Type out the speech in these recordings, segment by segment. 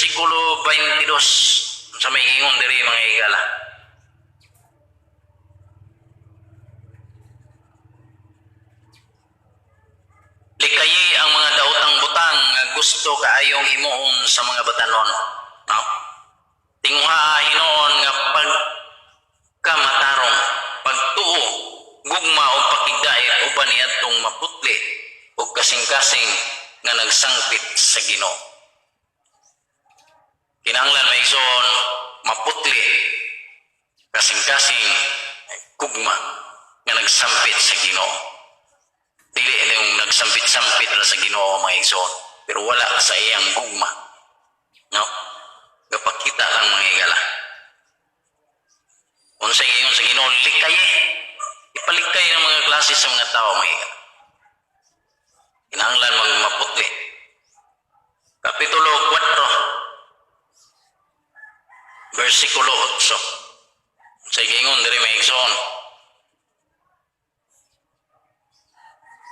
versikulo 22 sa may ingon diri mga higala. Likayi ang mga daotang butang nga gusto kaayong himuon sa mga batanon. No? Tinguha hinoon nga pagkamatarong, pagtuo, gugma o pakigdait uban niadtong maputli o kasing-kasing nga nagsangpit sa Ginoo. Kinahanglan maigsoon maputli, kasing-kasing gugma nga nagsampit sa Ginoo. Dili yung nagsampit-sampit na sa Ginoo mga igsoon, pero wala sa iyang gugma. No? Gapakita lang mga higala. Unsay ingon sa Ginoo, likay. Ipalikay ng mga klase sa mga tao mga higala. Kinahanglan magmaputli. Kapitulo 4, versikulo 8. Sa ingon diri mga igsoon,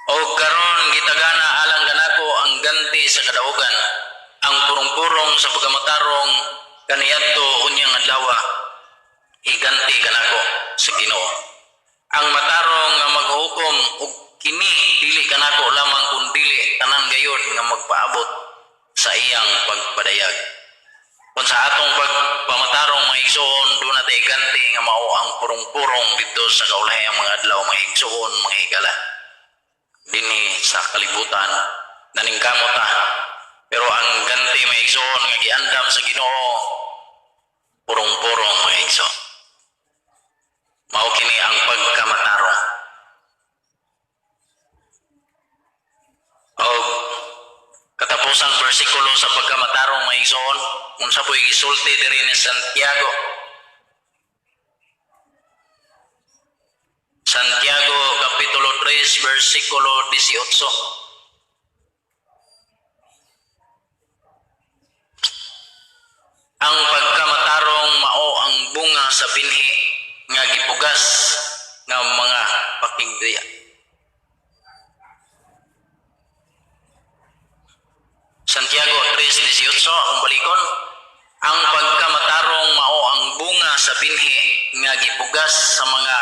o karon gitagana alang kanako ang ganti sa kadaugan, ang purong-purong sa pagamatarong kaniadto unyang adlaw, higanti kanako sa Ginoo. Ang matarong nga maghukom og kini dili kanako lamang kun dili tanan gayud nga magpaabot sa iyang pagpadayag. Kung sa atong pagpamatarong mga igsoon, doon natin ganti nga mao ang purong-purong dito sa kaulahayang mga adlaw mga igsoon mga higala. Dinhi sa kalibutan naningkamot ta, pero ang ganti mga igsoon nga giandam sa Ginoo purong-purong mga igsoon. Mao kini ang pagkamatarong. O katapusang bersikulo sa pagkamatarong mga igsoon, unsa po'y gisulti diri ni Santiago. Santiago kapitulo 3 versikulo 18. Ang pagkamatarong mao ang bunga sa binhi nga gipugas nga mga pakigdiya. Santiago 3:18 ang balikon, ang pagkamatarong mao ang bunga sa binhi nga gipugas sa mga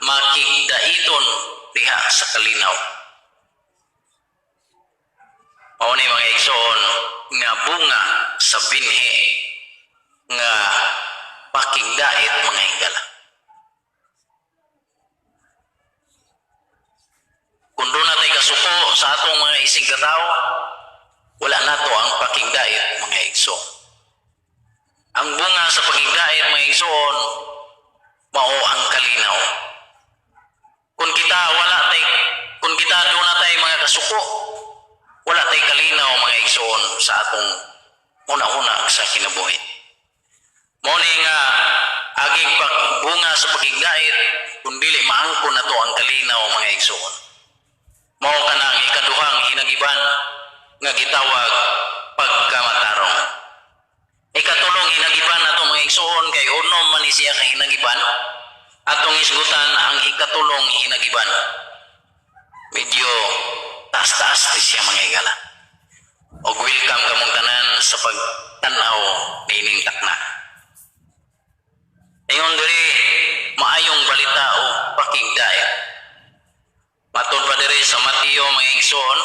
makigdaiton diha sa kalinaw. Mao ni mga igsoon nga bunga sa binhi nga pakigdait mga higala. Kung doon natin kasuko sa atong mga isig katao, wala nato ang pakigdait mga igsoon. Ang bunga sa pakigdait mga igsoon mao ang kalinaw. Kung kita doon natin mga kasuko, wala tay kalinaw mga igsoon sa atong una-una sa kinabuhi. Mao ni nga aging pagbunga sa pakigdait kun dili maangkon nato ang kalinaw mga igsoon. Mao kana ang ikaduhang hinagiban nga gitawag pagkamatarong. Ikatulong hinagiban nato mga igsoon kay unom man siya ka hinagiban, atong isgutan ang ikatulong hinagiban. Medyo taas-taas siya mga higala. Og welcome kamong tanan sa pagtanaw nining takna. Ingon diri maayong balita o pakigdait. Matod pa diri sa Mateo mga igsoon,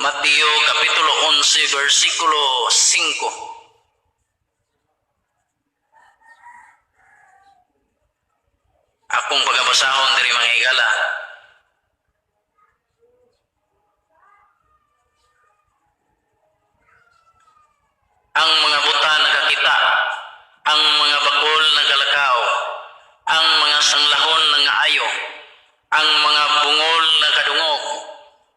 Mateo kapitulo 11 versikulo 5. Akong pagabasahon diri mga higala. Ang mga buta nagakita, ang mga bakol nagalakaw, ang mga sanglahon nangaayo, ang mga bungol nakadungog,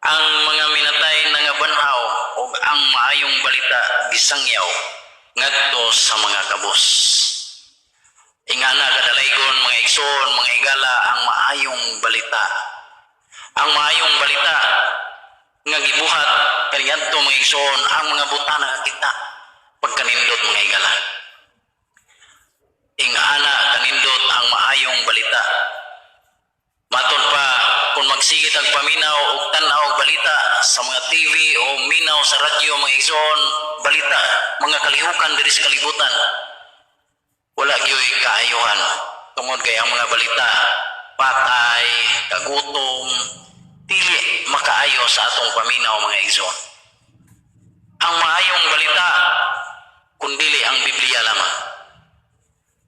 ang mga minatay nangabanhaw, ug ang maayong balita gisangyaw ngadto sa mga kabus. Ingana kadalaygon mga igsoon, mga higala ang maayong balita. Ang maayong balita nga gibuhat kaniadto mga igsoon, ang mga buta nakakita pagkanindot mga higala. Ingana kanindot ang maayong balita. Maton pa kung magsigit ang paminaw o tanaw balita sa mga TV o minaw sa radyo radyo mga igsoon, balita, mga kalihukan diri sa kalibutan. Wala gyoy kaayuhan. Tungod kay ang mga balita, patay, kagutom, dili makaayo sa atong paminaw mga igsoon. Ang maayong balita, kundili ang Biblia lamang.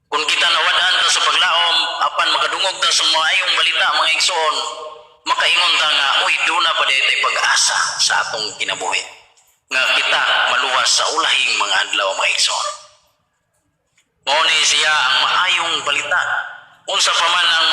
Kung kita nawadaan ta sa paglaom, apan makadungog ta sa maayong balita mga igsoon, makaingon ta nga, uy, doon na pa daytoy pag-asa sa atong kinabuhi. Nga kita maluwas sa ulahing mga adlaw mga igsoon. Mao ni siya ang maayong balita. Unsa pa man ang